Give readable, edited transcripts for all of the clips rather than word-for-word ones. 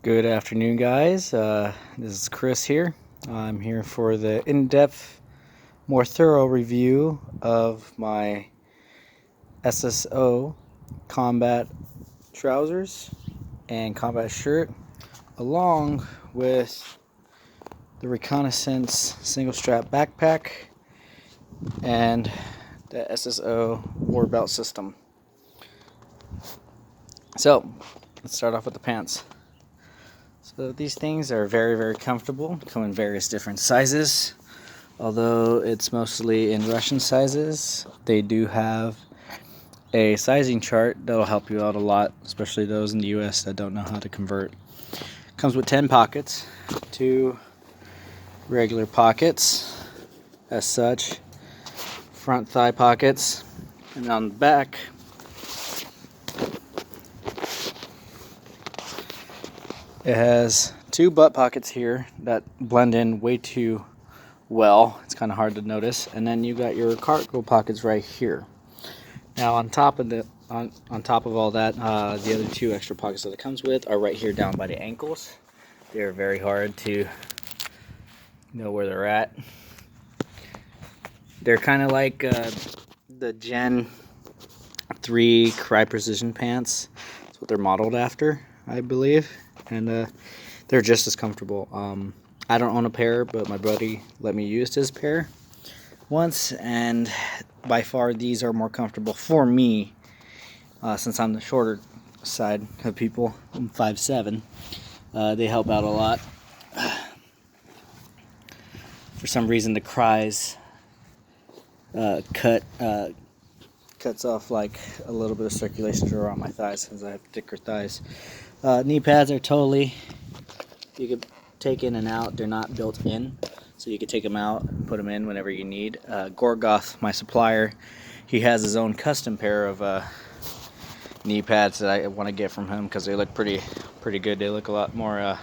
Good afternoon, guys. This is Chris here. I'm here for the in-depth, more thorough review of my SSO combat trousers and combat shirt, along with the reconnaissance single strap backpack and the SSO war belt system. So, let's start off with the pants. So these things are very comfortable, come in various different sizes. Although it's mostly in Russian sizes, they do have a sizing chart that'll help you out a lot, especially those in the US that don't know how to convert. Comes with 10 pockets, 2 regular pockets as such, front thigh pockets, and on the back it has 2 butt pockets here that blend in way too well. It's kind of hard to notice. And then you got your cargo pockets right here. Now on top of on top of all that, the other 2 extra pockets that it comes with are right here down by the ankles. They're very hard to know where they're at. They're kind of like the Gen 3 Cry Precision pants. That's what they're modeled after, I believe. And they're just as comfortable. I don't own a pair, but my buddy let me use his pair once, and by far these are more comfortable for me, since I'm the shorter side of people. I'm 5'7". They help out a lot. For some reason the Cries cuts off like a little bit of circulation around my thighs since I have thicker thighs. Knee pads are totally, you could take in and out. They're not built in, so you could take them out and put them in whenever you need. Gorgoth, my supplier, he has his own custom pair of knee pads that I want to get from him because they look pretty good. They look a lot more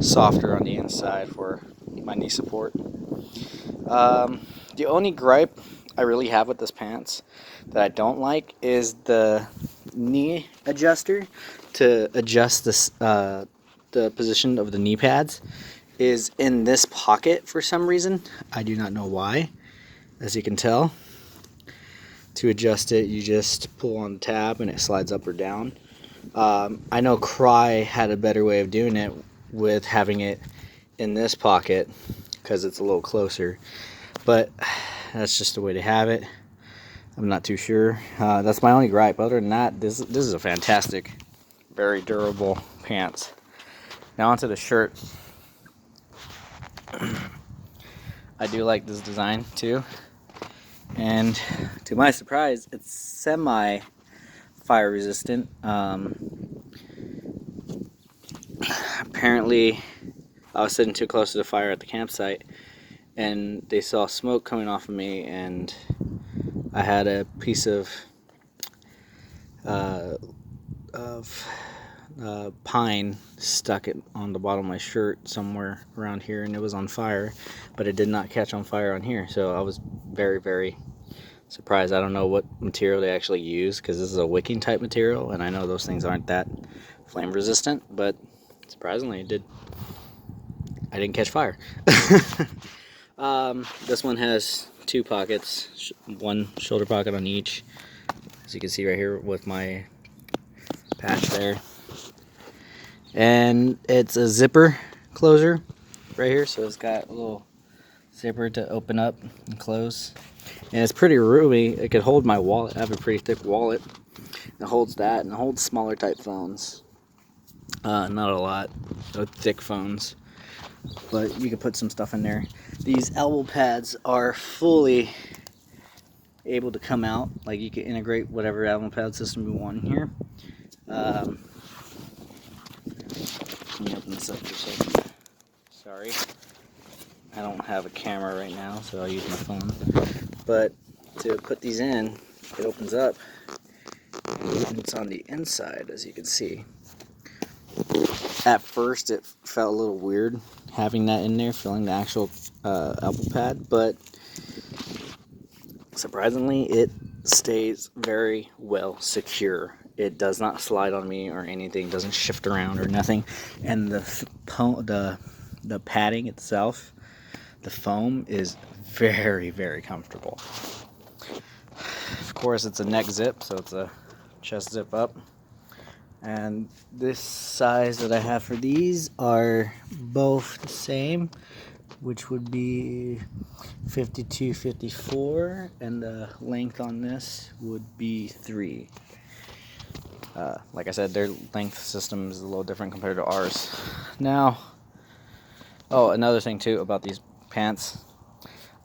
softer on the inside for my knee support. The only gripe I really have with this pants that I don't like is the knee adjuster to adjust this the position of the knee pads is in this pocket for some reason. I do not know why. As you can tell, to adjust it you just pull on the tab and it slides up or down. I know Cry had a better way of doing it with having it in this pocket because it's a little closer, but that's just the way to have it. I'm not too sure. That's my only gripe. Other than that, this is a fantastic, very durable pants. Now onto the shirt. I do like this design too, and to my surprise it's semi fire resistant. Apparently I was sitting too close to the fire at the campsite and they saw smoke coming off of me, and I had a piece of pine stuck it on the bottom of my shirt somewhere around here, and it was on fire, but it did not catch on fire on here. So I was very surprised. I don't know what material they actually use because this is a wicking type material, and I know those things aren't that flame resistant, but surprisingly it did. I didn't catch fire. This one has 2 pockets, 1 shoulder pocket on each, as you can see right here with my patch there. And it's a zipper closer right here, so it's got a little zipper to open up and close. And it's pretty roomy. It could hold my wallet. I have a pretty thick wallet. It holds that, and it holds smaller type phones. Not a lot of thick phones, but you could put some stuff in there. These elbow pads are fully able to come out. Like, you can integrate whatever elbow pad system you want in here. Let me open this up for a second. Sorry, I don't have a camera right now, so I'll use my phone. But to put these in, it opens up, and it's on the inside, as you can see. At first it felt a little weird having that in there, filling the actual elbow pad, but surprisingly it stays very well secure It does not slide on me or anything, doesn't shift around or nothing. And the padding itself, the foam, is very, very comfortable. Of course, it's a neck zip, so it's a chest zip up. And this size that I have for these are both the same, which would be 52, 54, and the length on this would be 3. Like I said, their length system is a little different compared to ours. Now, another thing too about these pants,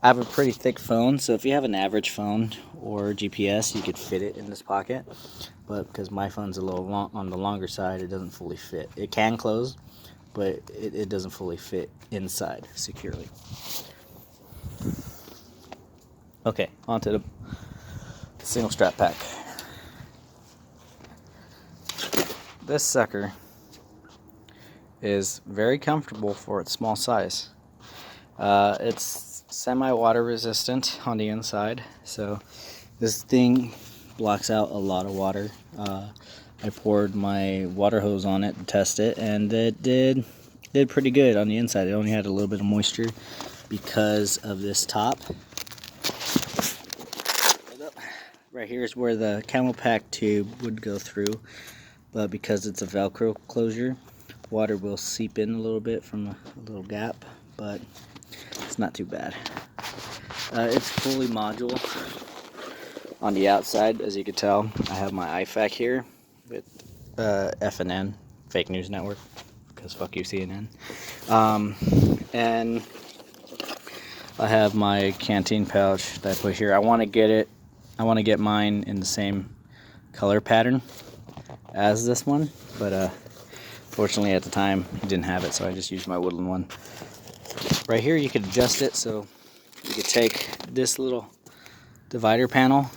I have a pretty thick phone, so if you have an average phone or GPS, you could fit it in this pocket. But because my phone's a little long, on the longer side, it doesn't fully fit. It can close, but it doesn't fully fit inside securely. Okay, on to the single strap pack. This sucker is very comfortable for its small size. It's semi-water resistant on the inside, so this thing blocks out a lot of water. I poured my water hose on it to test it, and it did pretty good on the inside. It only had a little bit of moisture because of this top. Right here is where the camel pack tube would go through, but because it's a Velcro closure, water will seep in a little bit from a little gap, but it's not too bad. It's fully modular on the outside. As you can tell, I have my IFAC here with FNN, Fake News Network, because fuck you CNN. And I have my canteen pouch that I put here. I want to get mine in the same color pattern as this one, but fortunately at the time I didn't have it, so I just used my woodland one. Right here you could adjust it, so you could take this little divider panel,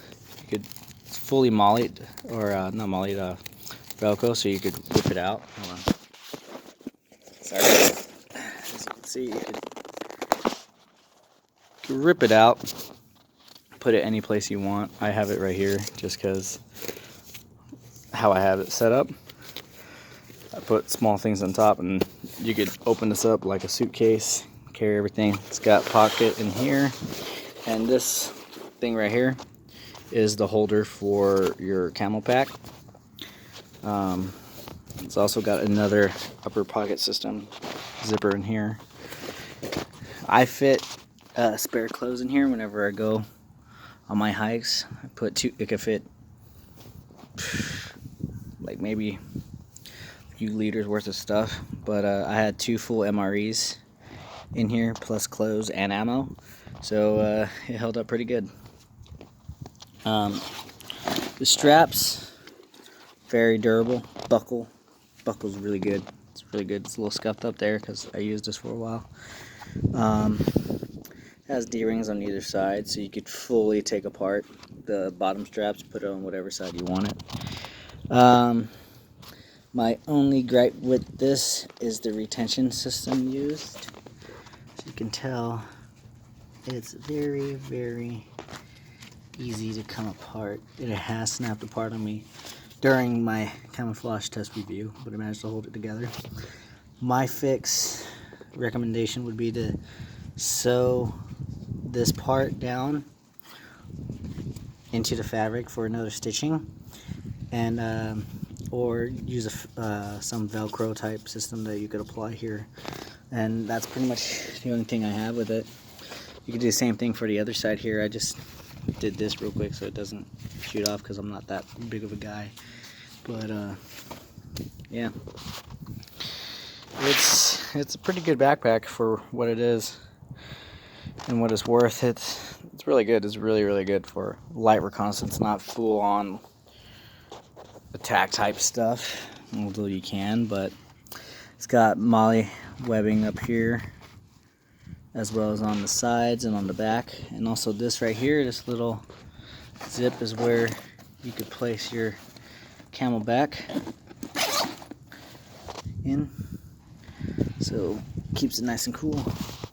you could fully mollied, or not mollied, Velcro, so you could rip it out. Hold on. Sorry. As you can see, you could rip it out, put it any place you want. I have it right here just because how I have it set up. I put small things on top, and you could open this up like a suitcase, carry everything. It's got pocket in here, and this thing right here is the holder for your camel pack. It's also got another upper pocket system zipper in here. I fit spare clothes in here whenever I go on my hikes. I put two. It could fit like maybe a few liters worth of stuff, but I had 2 full MREs in here plus clothes and ammo, so it held up pretty good. The straps, very durable. Buckle's really good. It's really good. It's a little scuffed up there because I used this for a while. It has D-rings on either side, so you could fully take apart the bottom straps, put it on whatever side you want it. My only gripe with this is the retention system used. As you can tell, it's very, very easy to come apart. It has snapped apart on me during my camouflage test review, but I managed to hold it together. My fix recommendation would be to sew this part down into the fabric for another stitching, and or use some Velcro type system that you could apply here, and that's pretty much the only thing I have with it. You could do the same thing for the other side here. I just did this real quick so it doesn't shoot off because I'm not that big of a guy, but yeah, it's a pretty good backpack for what it is and what it's worth. It's really good. It's really, really good for light reconnaissance, not full on attack type stuff, although you can. But it's got molly webbing up here as well as on the sides and on the back, and also this right here, this little zip is where you could place your camelback in, so it keeps it nice and cool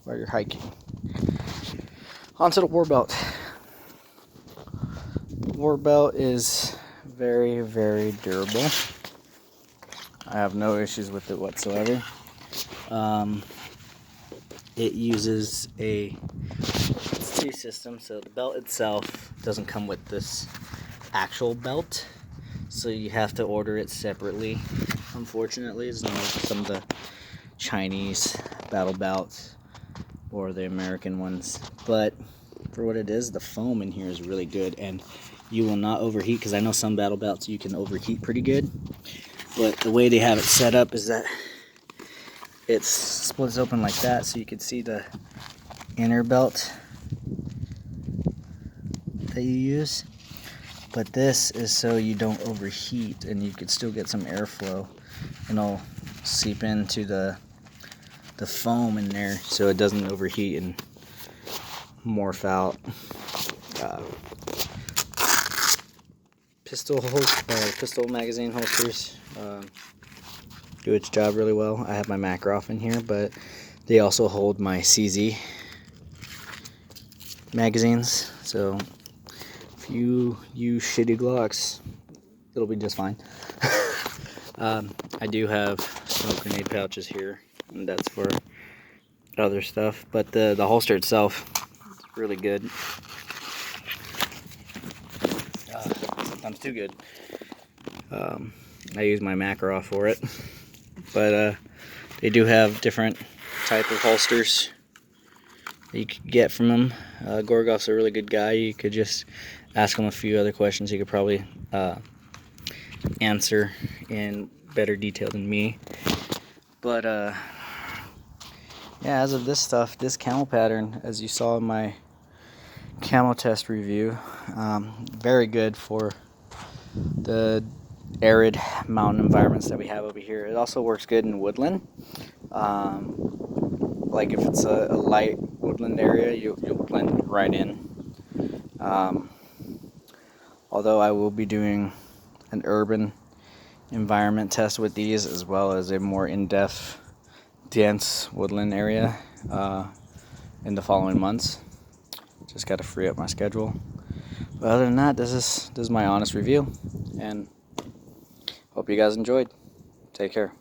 while you're hiking. Onto the war belt. The war belt is very, very durable. I have no issues with it whatsoever. It uses a system, so the belt itself doesn't come with this actual belt, so you have to order it separately. Unfortunately, it's not like some of the Chinese battle belts or the American ones, but for what it is, the foam in here is really good, and you will not overheat, because I know some battle belts you can overheat pretty good, but the way they have it set up is that it splits open like that, so you can see the inner belt that you use. But this is so you don't overheat, and you could still get some airflow, and it'll seep into the foam in there, so it doesn't overheat and morph out. Pistol magazine holsters do its job really well. I have my Makarov in here, but they also hold my CZ magazines, so if you use shitty Glocks, it'll be just fine. I do have smoke grenade pouches here, and that's for other stuff, but the holster itself is really good. Sometimes too good. I use my Makarov for it, but they do have different type of holsters that you could get from them. Gorgoth's a really good guy. You could just ask him a few other questions he could probably answer in better detail than me. But yeah, as of this stuff, this camel pattern, as you saw in my camo test review, very good for the arid mountain environments that we have over here. It also works good in woodland. Like if it's a light woodland area, you'll blend right in. Although I will be doing an urban environment test with these, as well as a more in-depth, dense woodland area in the following months. Just got to free up my schedule. But other than that, this is my honest review, and hope you guys enjoyed. Take care.